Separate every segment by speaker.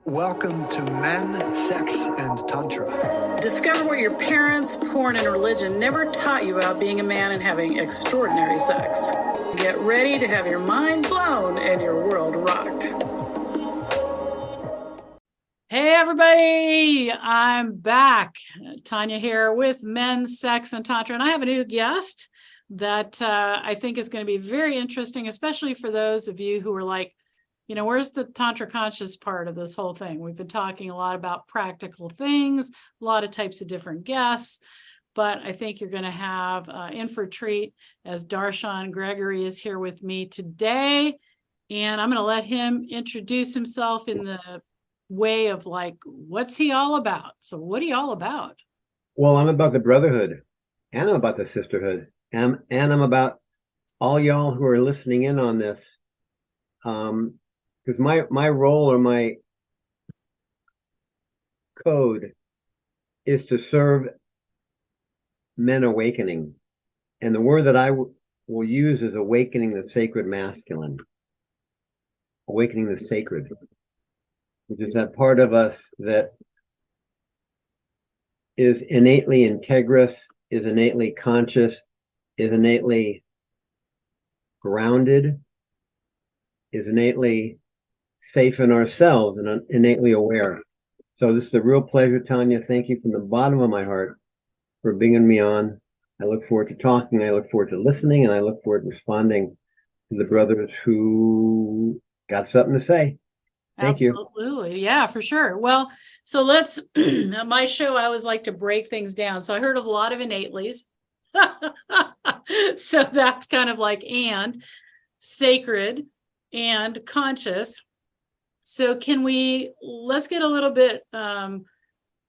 Speaker 1: Welcome to Men, Sex, and Tantra.
Speaker 2: Discover what your parents, porn, and religion never taught you about being a man and having extraordinary sex. Get ready to have your mind blown and your world rocked. Hey, everybody. I'm back. Tanya here with Men, Sex, and Tantra. And I have a new guest that I think is going to be very interesting, especially for those of you who are like, where's the Tantra conscious part of this whole thing? We've been talking a lot about practical things, a lot of types of different guests, but I think you're going to have in for a treat as Darshan Gregory is here with me today. And I'm going to let him introduce himself in the way of like, what's he all about? So what are you all about?
Speaker 3: Well, I'm about the brotherhood, and I'm about the sisterhood, and I'm about all y'all who are listening in on this. Because my role or my code is to serve men awakening. And the word that I will use is awakening the sacred masculine, awakening the sacred, which is that part of us that is innately integrous, is innately conscious, is innately grounded, is innately safe in ourselves and innately aware. So this is a real pleasure, Tanya. Thank you from the bottom of my heart for bringing me on. I look forward to talking. I look forward to listening, and I look forward to responding to the brothers who got something to say. Thank you.
Speaker 2: Absolutely. Yeah, for sure. Well, so let's, on my show, I always like to break things down. So I heard of a lot of innatelys. So that's kind of like, and sacred and conscious. So let's get a little bit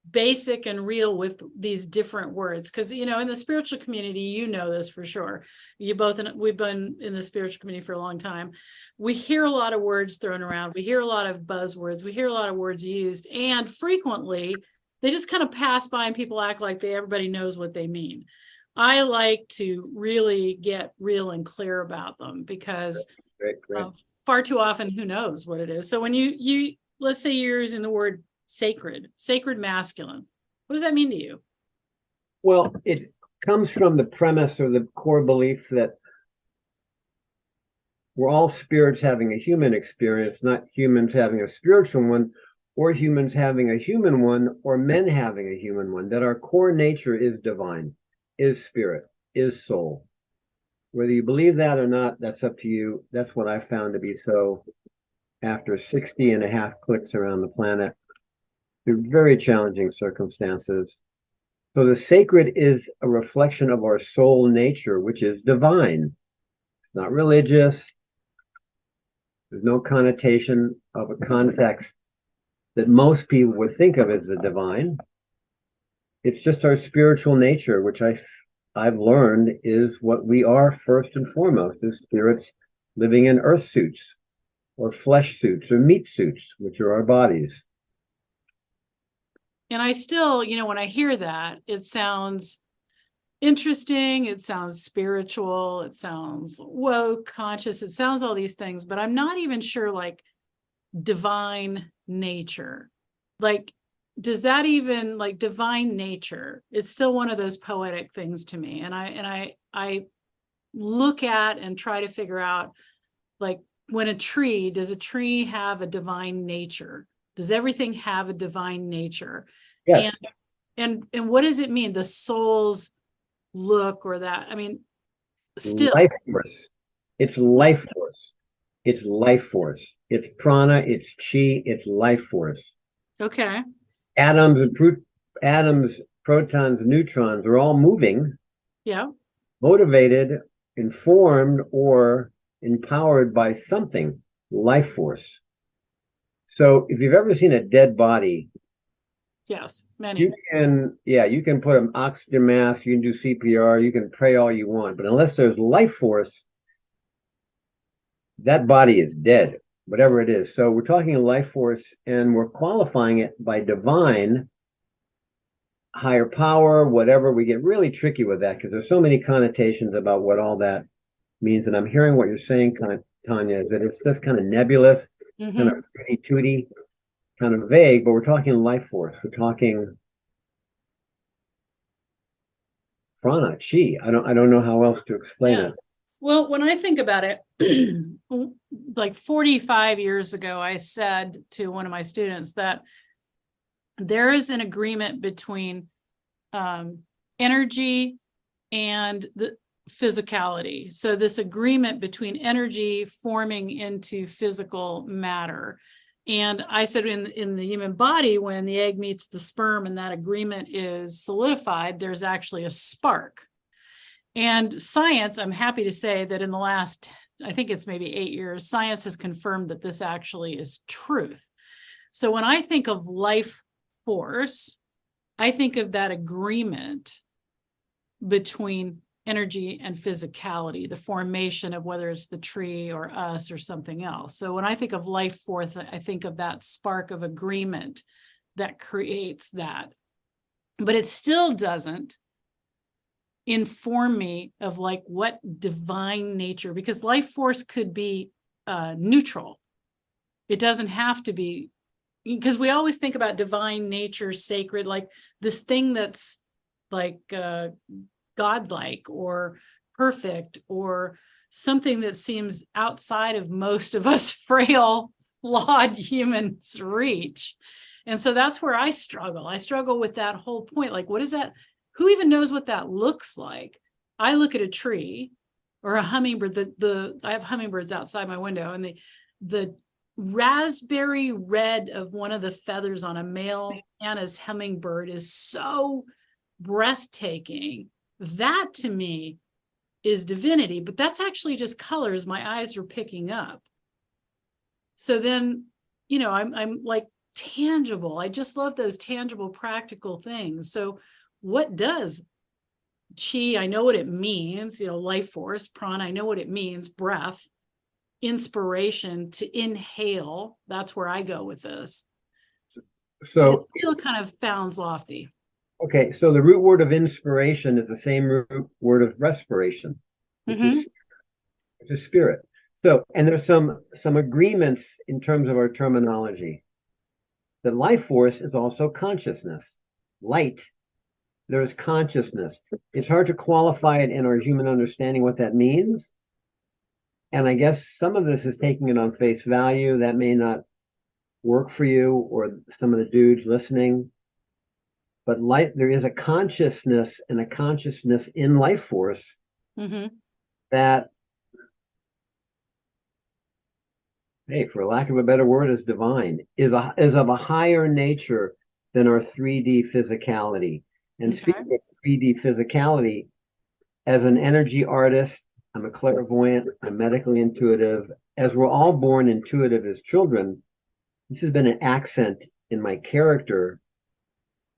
Speaker 2: basic and real with these different words. Because, in the spiritual community, this for sure. We've been in the spiritual community for a long time. We hear a lot of words thrown around. We hear a lot of buzzwords. We hear a lot of words used. And frequently, they just kind of pass by and people act like everybody knows what they mean. I like to really get real and clear about them because
Speaker 3: Great.
Speaker 2: far too often, who knows what it is. So when you let's say you're using the word sacred masculine, what does that mean to you?
Speaker 3: Well, it comes from the premise or the core belief that we're all spirits having a human experience, not humans having a spiritual one, or humans having a human one, or men having a human one, that our core nature is divine, is spirit, is soul. Whether you believe that or not, that's up to you. That's what I found to be so after 60 and a half clicks around the planet through very challenging circumstances. So the sacred is a reflection of our soul nature, which is divine. It's not religious. There's no connotation of a context that most people would think of as the divine. It's just our spiritual nature, which I've learned is what we are first and foremost, as spirits living in earth suits or flesh suits or meat suits, which are our bodies.
Speaker 2: And I still, when I hear that, it sounds interesting. It sounds spiritual. It sounds woke, conscious. It sounds all these things, but I'm not even sure like divine nature. Like, does that even like divine nature? It's still one of those poetic things to me. And I look at and try to figure out like does a tree have a divine nature? Does everything have a divine nature?
Speaker 3: Yes.
Speaker 2: And what does it mean? The soul's look or that? I mean, still.
Speaker 3: Life force. It's life force. It's life force. It's prana, it's chi, it's life force.
Speaker 2: Okay.
Speaker 3: Atoms, protons, neutrons are all moving.
Speaker 2: Yeah.
Speaker 3: Motivated, informed, or empowered by something, life force. So if you've ever seen a dead body,
Speaker 2: yes, many.
Speaker 3: you can put an oxygen mask, you can do CPR, you can pray all you want, but unless there's life force, that body is dead, whatever it is. So we're talking life force, and we're qualifying it by divine, higher power, whatever. We get really tricky with that because there's so many connotations about what all that means. And I'm hearing what you're saying, Tanya, is that it's just kind of nebulous, kind of tooty. kind of vague, but we're talking life force. We're talking prana, chi. I don't know how else to explain it.
Speaker 2: Well, when I think about it, like 45 years ago, I said to one of my students that there is an agreement between energy and the physicality. So this agreement between energy forming into physical matter. And I said in the human body, when the egg meets the sperm and that agreement is solidified, there's actually a spark. And science, I'm happy to say that in the last, I think it's maybe 8 years, science has confirmed that this actually is truth. So when I think of life force, I think of that agreement between energy and physicality, the formation of whether it's the tree or us or something else. So when I think of life force, I think of that spark of agreement that creates that. But it still doesn't inform me of like what divine nature, because life force could be neutral. It doesn't have to be, because we always think about divine nature, sacred, like this thing that's like godlike or perfect or something that seems outside of most of us frail, flawed humans' reach. And so that's where I struggle. I struggle with that whole point. Like, what is that? Who even knows what that looks like? I look at a tree or a hummingbird. I have hummingbirds outside my window, and the raspberry red of one of the feathers on a male Anna's hummingbird is so breathtaking. That to me is divinity, but that's actually just colors my eyes are picking up. So then, I'm like tangible. I just love those tangible, practical things. So what does chi? I know what it means, life force, prana, I know what it means, breath, inspiration, to inhale. That's where I go with this. So it still kind of sounds lofty.
Speaker 3: Okay, so the root word of inspiration is the same root word of respiration, which is spirit. So, and there's some agreements in terms of our terminology. The life force is also consciousness. Light, there's consciousness. It's hard to qualify it in our human understanding what that means. And I guess some of this is taking it on face value. That may not work for you or some of the dudes listening. But there is a consciousness and a consciousness in life force that, hey, for lack of a better word, is divine, is of a higher nature than our 3D physicality. And speaking of 3D physicality, as an energy artist, I'm a clairvoyant, I'm medically intuitive. As we're all born intuitive as children, this has been an accent in my character.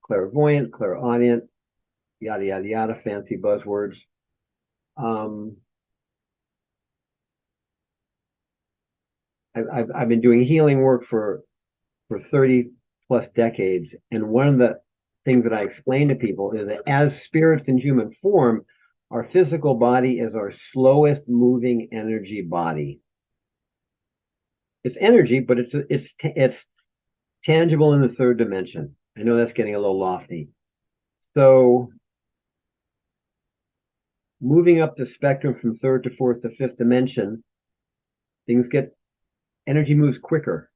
Speaker 3: Clairvoyant, clairaudient, yada, yada, yada, fancy buzzwords. I've been doing healing work for 30 plus decades. And one of the things that I explain to people is that as spirits in human form, our physical body is our slowest moving energy body. It's energy, but it's tangible in the third dimension. I know that's getting a little lofty. So moving up the spectrum from third to fourth to fifth dimension, energy moves quicker,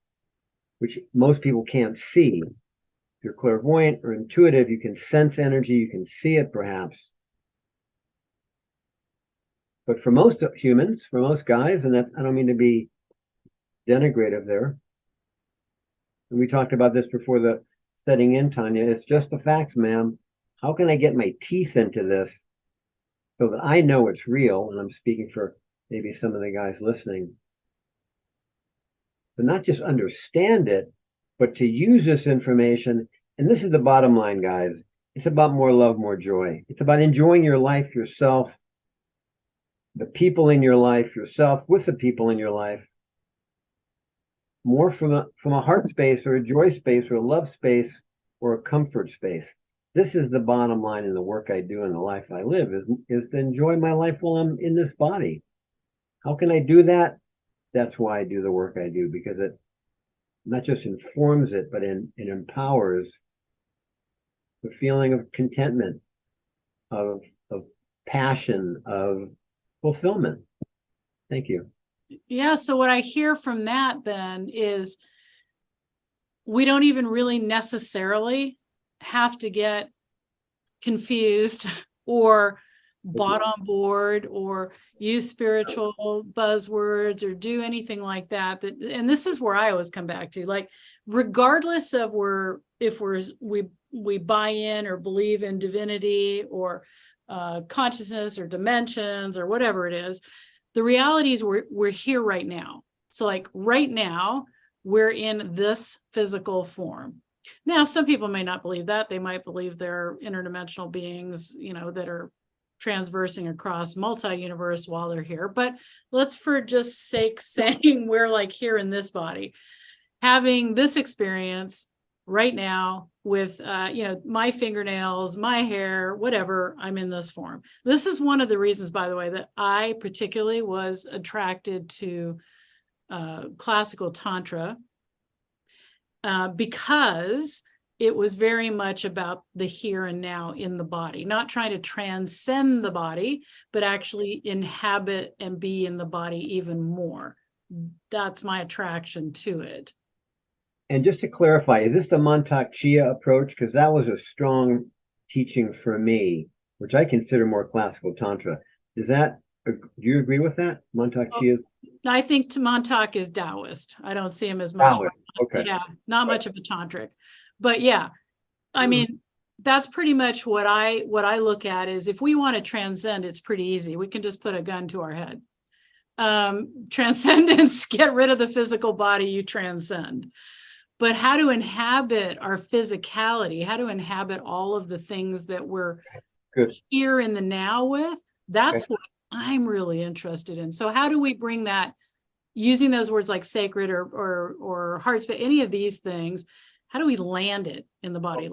Speaker 3: which most people can't see. If you're clairvoyant or intuitive, you can sense energy, you can see it perhaps. But for most humans, for most guys, and that, I don't mean to be denigrative there, and we talked about this before the setting in, Tanya, it's just the facts, ma'am. How can I get my teeth into this so that I know it's real? And I'm speaking for maybe some of the guys listening. To not just understand it, but to use this information. And this is the bottom line, guys. It's about more love, more joy. It's about enjoying your life, yourself, the people in your life, yourself with the people in your life, more from a heart space or a joy space or a love space or a comfort space. This is the bottom line in the work I do and the life I live is to enjoy my life while I'm in this body. How can I do that? That's why I do the work I do, because not just informs it, but it empowers the feeling of contentment, of passion, of fulfillment. Thank you.
Speaker 2: Yeah. So what I hear from that then is we don't even really necessarily have to get confused or bought on board or use spiritual buzzwords or do anything like that. And this is where I always come back to, like, regardless of if we buy in or believe in divinity or consciousness or dimensions or whatever it is, the reality is we're here right now. So like right now, we're in this physical form. Now, some people may not believe that. They might believe they're interdimensional beings, that are transversing across multi-universe while they're here. But let's, for just sake saying we're like here in this body, having this experience right now with, my fingernails, my hair, whatever, I'm in this form. This is one of the reasons, by the way, that I particularly was attracted to classical Tantra, because it was very much about the here and now in the body, not trying to transcend the body, but actually inhabit and be in the body even more. That's my attraction to it.
Speaker 3: And just to clarify, is this the Montauk Chia approach? Because that was a strong teaching for me, which I consider more classical Tantra. Do you agree with that? Montauk Chia?
Speaker 2: I think Montauk is Taoist. I don't see him as much.
Speaker 3: Taoist. Okay.
Speaker 2: Yeah, not much of a tantric. But yeah, I mean, that's pretty much what I look at is, if we want to transcend, it's pretty easy. We can just put a gun to our head. Transcendence, get rid of the physical body, you transcend. But how to inhabit our physicality, how to inhabit all of the things that we're here in the now with, that's what I'm really interested in. So how do we bring that, using those words like sacred or heart space, any of these things, how do we land it in the body?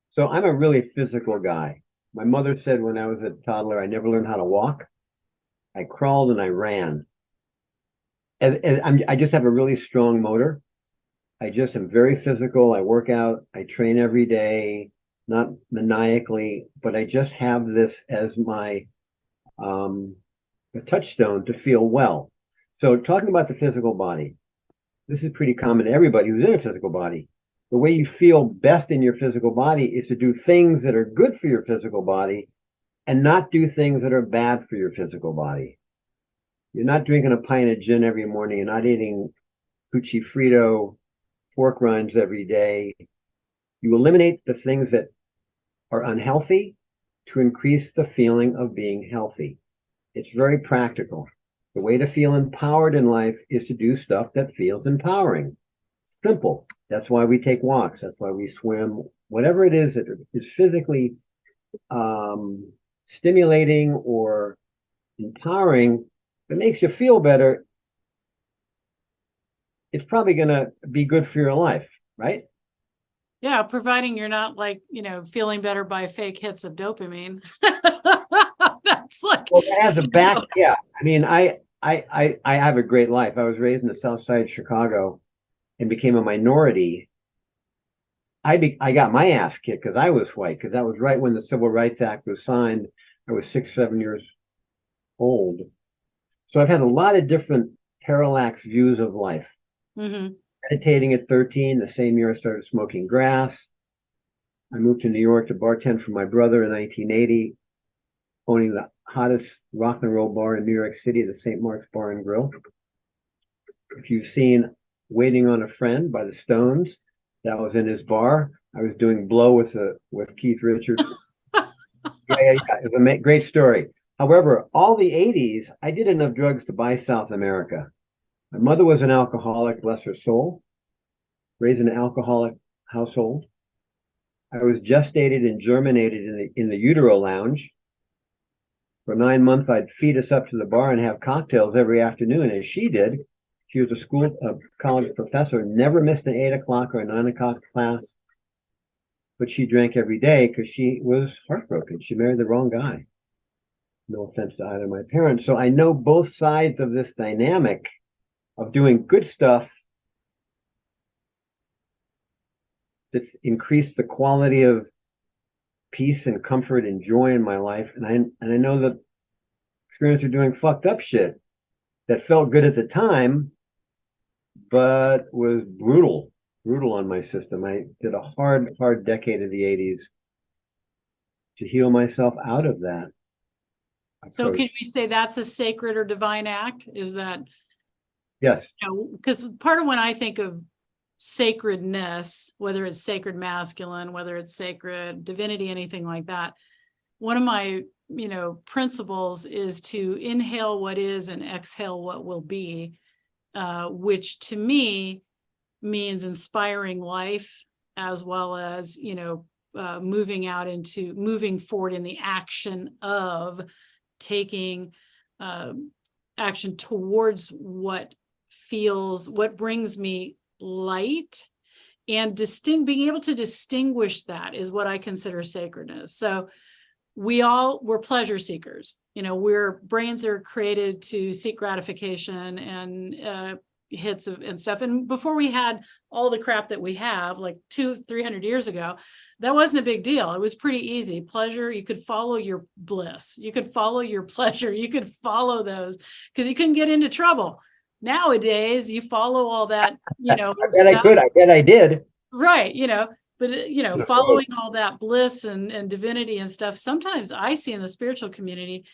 Speaker 3: So I'm a really physical guy. My mother said when I was a toddler, I never learned how to walk. I crawled and I ran. I just have a really strong motor. I just am very physical. I work out. I train every day, not maniacally, but I just have this as my a touchstone to feel well. So talking about the physical body, this is pretty common to everybody who's in a physical body. The way you feel best in your physical body is to do things that are good for your physical body and not do things that are bad for your physical body. You're not drinking a pint of gin every morning. You're not eating Cucci Frito pork rinds every day. You eliminate the things that are unhealthy to increase the feeling of being healthy. It's very practical. The way to feel empowered in life is to do stuff that feels empowering. Simple. That's why we take walks. That's why we swim. Whatever it is that is physically stimulating or empowering, that makes you feel better, it's probably going to be good for your life, right?
Speaker 2: Yeah, providing you're not feeling better by fake hits of dopamine. That's like,
Speaker 3: well, that has a back. Yeah, I mean, I have a great life. I was raised in the South Side of Chicago and became a minority. I got my ass kicked because I was white, because that was right when the Civil Rights Act was signed. I was 6, 7 years old. So I've had a lot of different parallax views of life.
Speaker 2: Mm-hmm.
Speaker 3: Meditating at 13, the same year I started smoking grass. I moved to New York to bartend for my brother in 1980, owning the hottest rock and roll bar in New York City, the St. Mark's Bar and Grill. If you've seen Waiting on a Friend by the Stones, that was in his bar. I was doing Blow with Keith Richards. Yeah. It was a great story. However, all the 80s, I did enough drugs to buy South America. My mother was an alcoholic, bless her soul, raised in an alcoholic household. I was gestated and germinated in the utero lounge. For 9 months, I'd feed us up to the bar and have cocktails every afternoon, as she did. She was a college professor, never missed an 8 o'clock or a 9 o'clock class. But she drank every day because she was heartbroken. She married the wrong guy. No offense to either of my parents. So I know both sides of this dynamic of doing good stuff It's increased the quality of peace and comfort and joy in my life. And I know the experience of doing fucked up shit that felt good at the time, but was brutal on my system. I did a hard decade of the 80s to heal myself out of that approach.
Speaker 2: So can we say that's a sacred or divine act? Is that,
Speaker 3: yes?
Speaker 2: Because part of when I think of sacredness, whether it's sacred masculine, whether it's sacred divinity, anything like that, one of my principles is to inhale what is and exhale what will be, which to me means inspiring life, as well as moving forward in the action of taking action towards what brings me light, and being able to distinguish that is what I consider sacredness. So we're pleasure seekers. We're brains are created to seek gratification and hits and stuff. And before we had all the crap that we have, like 200-300 years ago, that wasn't a big deal. It was pretty easy. Pleasure, you could follow your bliss, you could follow your pleasure, you could follow those because you couldn't get into trouble. Nowadays, you follow all that,
Speaker 3: I bet I did.
Speaker 2: Right. But following all that bliss and divinity and stuff, sometimes I see in the spiritual community,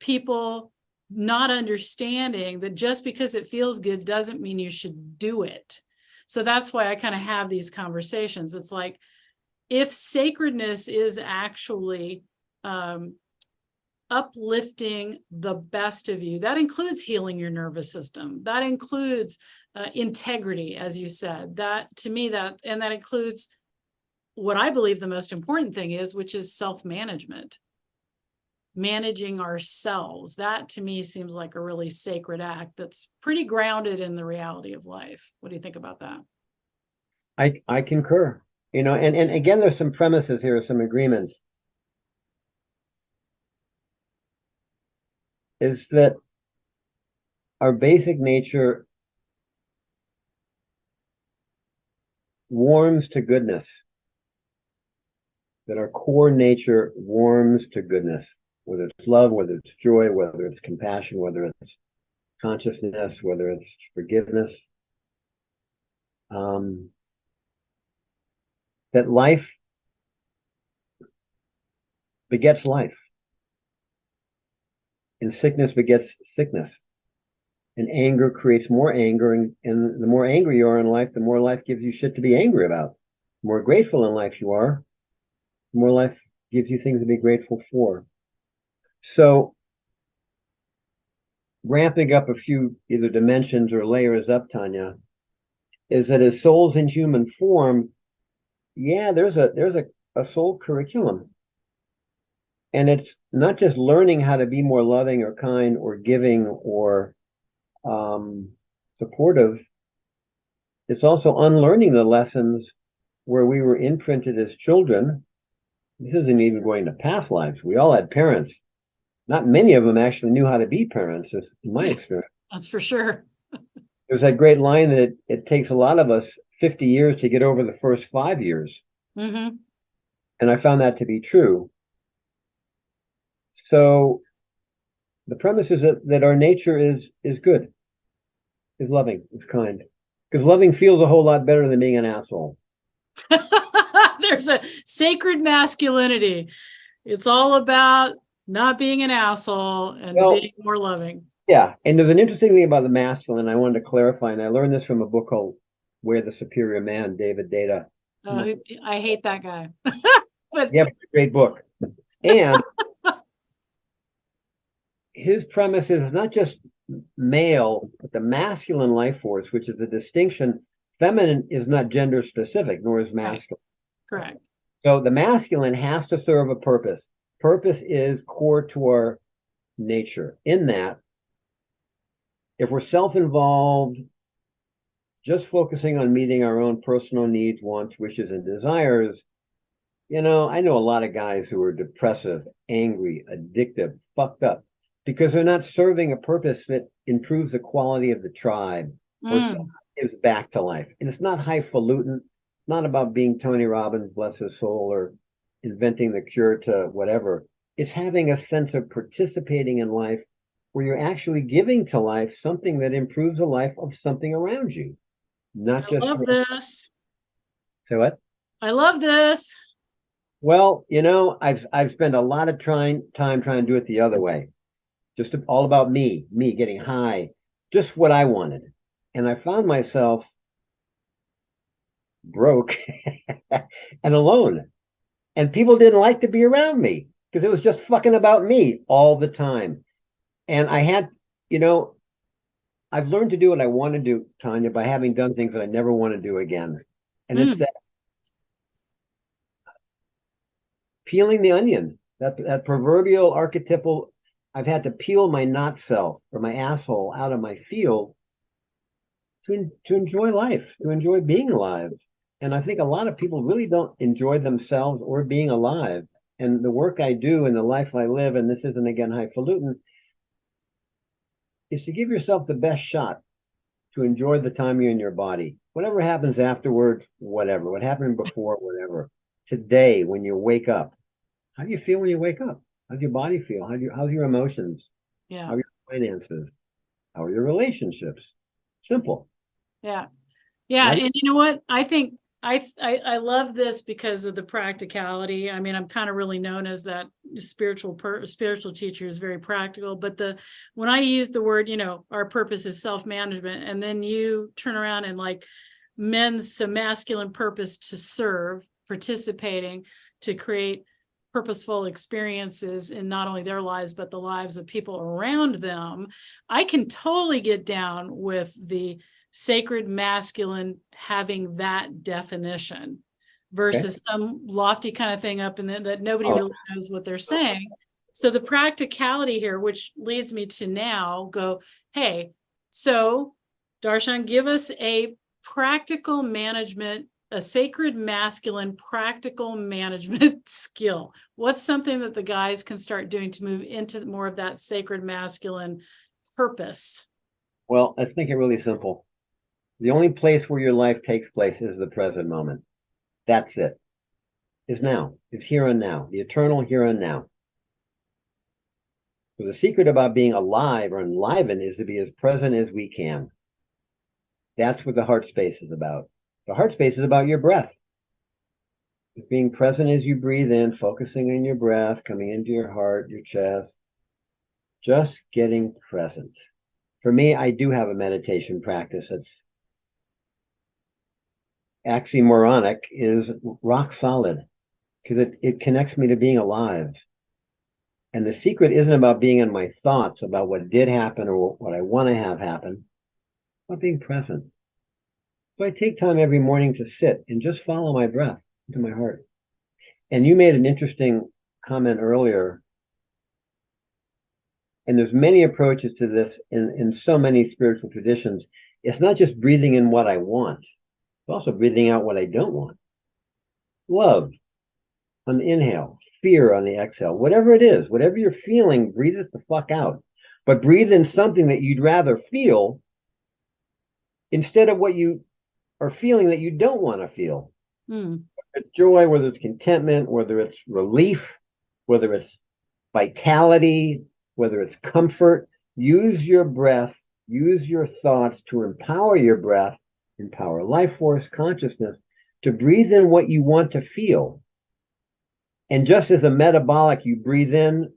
Speaker 2: people not understanding that just because it feels good doesn't mean you should do it. So that's why I kind of have these conversations. It's like, if sacredness is actually uplifting the best of you, that includes healing your nervous system, that includes integrity, as you said, that to me, that includes what I believe the most important thing is, which is self-management, managing ourselves. That to me seems like a really sacred act that's pretty grounded in the reality of life. What do you think about that?
Speaker 3: I concur, and again, there's some premises here, some agreements. Is that our basic nature warms to goodness, that our core nature warms to goodness, whether it's love, whether it's joy, whether it's compassion, whether it's consciousness, whether it's forgiveness. That life begets life, and sickness begets sickness, and anger creates more anger, and the more angry you are in life, the more life gives you shit to be angry about. The more grateful in life you are, the more life gives you things to be grateful for. So ramping up a few either dimensions or layers up, Tanya, is that as souls in human form, there's a soul curriculum. And it's not just learning how to be more loving or kind or giving or supportive. It's also unlearning the lessons where we were imprinted as children. This isn't even going to past lives. We all had parents. Not many of them actually knew how to be parents, in my experience.
Speaker 2: That's for sure.
Speaker 3: There's that great line that it takes a lot of us 50 years to get over the first 5 years.
Speaker 2: Mm-hmm.
Speaker 3: And I found that to be true. So the premise is that our nature is good, is loving, is kind. Because loving feels a whole lot better than being an asshole.
Speaker 2: There's a sacred masculinity. It's all about not being an asshole and being more loving.
Speaker 3: Yeah. And there's an interesting thing about the masculine I wanted to clarify, and I learned this from a book called Where the Superior Man, David Data.
Speaker 2: I hate that guy. But
Speaker 3: yeah, it's a great book. And his premise is not just male, but the masculine life force, which is the distinction. Feminine is not gender specific, nor is masculine.
Speaker 2: Correct.
Speaker 3: So the masculine has to serve a purpose. Purpose is core to our nature, in that if we're self-involved, just focusing on meeting our own personal needs, wants, wishes, and desires, I know a lot of guys who are depressive, angry, addictive, fucked up, because they're not serving a purpose that improves the quality of the tribe or gives back to life. And it's not highfalutin. not about being Tony Robbins, bless his soul, or inventing the cure to whatever. It's having a sense of participating in life where you're actually giving to life something that improves the life of something around you, not
Speaker 2: I
Speaker 3: just.
Speaker 2: love this.
Speaker 3: So what?
Speaker 2: I love this.
Speaker 3: Well, I've spent a lot of time trying to do it the other way. Just all about me getting high, just what I wanted. And I found myself broke and alone. And people didn't like to be around me because it was just fucking about me all the time. And I had, I've learned to do what I want to do, Tanya, by having done things that I never want to do again. And it's that peeling the onion, that proverbial archetypal. I've had to peel my not self or my asshole out of my field to enjoy life, to enjoy being alive. And I think a lot of people really don't enjoy themselves or being alive. And the work I do and the life I live, and this isn't again highfalutin, is to give yourself the best shot to enjoy the time you're in your body. Whatever happens afterwards, whatever. What happened before, whatever. Today, when you wake up, how do you feel when you wake up? How's your body feel? How's your emotions?
Speaker 2: Yeah.
Speaker 3: How are your finances? How are your relationships? Simple.
Speaker 2: Yeah. Yeah.
Speaker 3: Right?
Speaker 2: And you know what? I think I love this because of the practicality. I mean, I'm kind of really known as that spiritual teacher is very practical, but when I use the word, our purpose is self-management, and then you turn around and like men's masculine purpose to serve, participating, to create purposeful experiences in not only their lives, but the lives of people around them. I can totally get down with the sacred masculine having that definition versus some lofty kind of thing up in that nobody really knows what they're saying. So the practicality here, which leads me to now go, hey, so Darshan, give us a practical management, a sacred masculine practical management skill. What's something that the guys can start doing to move into more of that sacred masculine purpose?
Speaker 3: Well, let's make it really simple. The only place where your life takes place is the present moment. That's it. Is now. It's here and now. The eternal here and now. So the secret about being alive or enlivened is to be as present as we can. That's what the heart space is about. The heart space is about your breath. Being present as you breathe in, focusing on your breath, coming into your heart, your chest. Just getting present. For me, I do have a meditation practice that's oxymoronic, is rock solid, because it connects me to being alive. And the secret isn't about being in my thoughts about what did happen or what I want to have happen, it's about being present. So I take time every morning to sit and just follow my breath into my heart. And you made an interesting comment earlier, and there's many approaches to this in so many spiritual traditions. It's not just breathing in what I want, it's also breathing out what I don't want. Love on the inhale, fear on the exhale, whatever it is, whatever you're feeling, breathe it the fuck out. But breathe in something that you'd rather feel instead of what you are feeling that you don't want to feel. Whether it's joy, whether it's contentment, whether it's relief, whether it's vitality, whether it's comfort. Use your breath, use your thoughts to empower your breath, empower life force, consciousness, to breathe in what you want to feel. And just as a metabolic, you breathe in,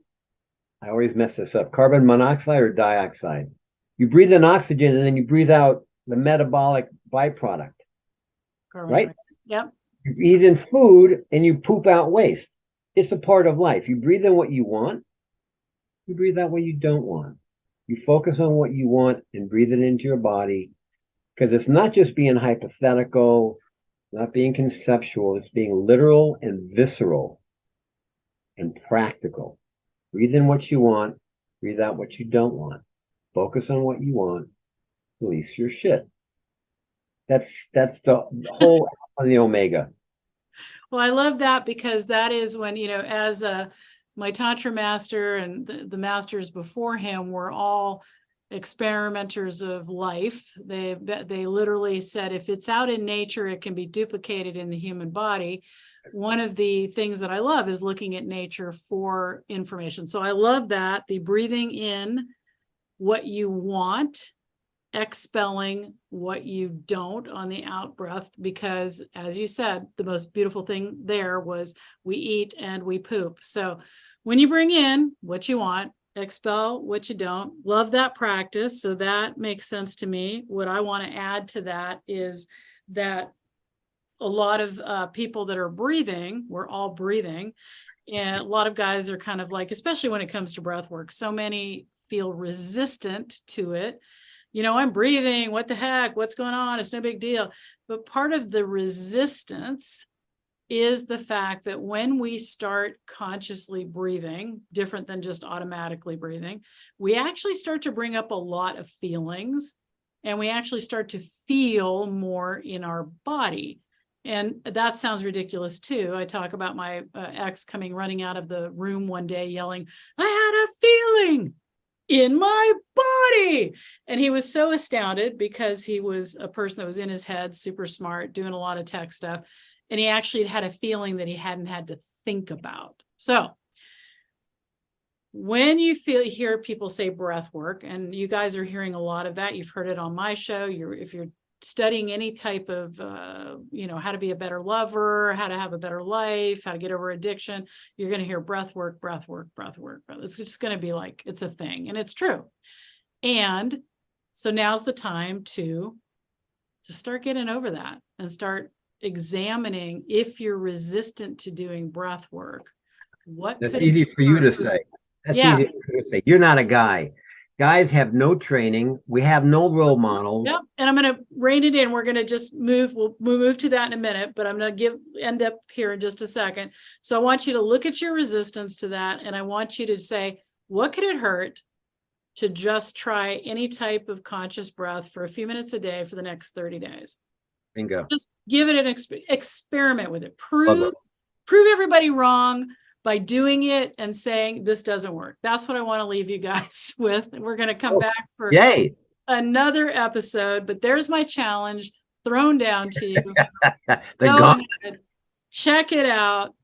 Speaker 3: I always mess this up, carbon monoxide or dioxide. You breathe in oxygen and then you breathe out the metabolic byproduct, right?
Speaker 2: Yep.
Speaker 3: You breathe in food and you poop out waste. It's a part of life. You breathe in what you want, you breathe out what you don't want. You focus on what you want and breathe it into your body, because it's not just being hypothetical, not being conceptual, it's being literal and visceral and practical. Breathe in what you want, breathe out what you don't want. Focus on what you want, release your shit. That's the whole on the omega.
Speaker 2: Well, I love that, because that is when, as my Tantra master and the masters before him were all experimenters of life. They literally said if it's out in nature, it can be duplicated in the human body. One of the things that I love is looking at nature for information. So I love that, the breathing in what you want, expelling what you don't on the out breath, because as you said, the most beautiful thing there was we eat and we poop. So when you bring in what you want, expel what you don't. Love that practice. So that makes sense to me. What I want to add to that is that a lot of people that are breathing, we're all breathing. And a lot of guys are kind of like, especially when it comes to breath work, so many feel resistant to it. You know, I'm breathing, what the heck, what's going on? It's no big deal. But part of the resistance is the fact that when we start consciously breathing, different than just automatically breathing, we actually start to bring up a lot of feelings, and we actually start to feel more in our body. And that sounds ridiculous too. I talk about my ex coming running out of the room one day yelling, I had a feeling in my body. And he was so astounded because he was a person that was in his head, super smart, doing a lot of tech stuff. And he actually had a feeling that he hadn't had to think about. So when you hear people say breath work, and you guys are hearing a lot of that, you've heard it on my show. If you're studying any type of, how to be a better lover, how to have a better life, how to get over addiction, you're going to hear breath work, breath work, breath work. It's just going to be like, it's a thing, and it's true. And so now's the time to start getting over that and start examining if you're resistant to doing breath work.
Speaker 3: That's easy for you to say. That's easy for you to say. You're not a guy. Guys have no training. We have no role models.
Speaker 2: Yep. And I'm going to rein it in. We're going to just move. We'll move to that in a minute, but I'm going to end up here in just a second. So I want you to look at your resistance to that. And I want you to say, what could it hurt to just try any type of conscious breath for a few minutes a day for the next 30 days?
Speaker 3: Bingo.
Speaker 2: Just give it an experiment with it. Prove everybody wrong by doing it and saying this doesn't work. That's what I want to leave you guys with. And we're going to come back for another episode, but there's my challenge thrown down to you. Go ahead, check it out.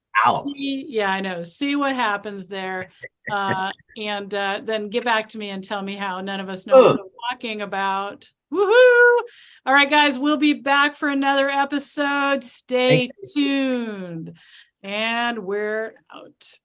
Speaker 2: See what happens there. And then get back to me and tell me how none of us know what we're talking about. Woohoo! All right, guys, we'll be back for another episode. Stay tuned. And we're out.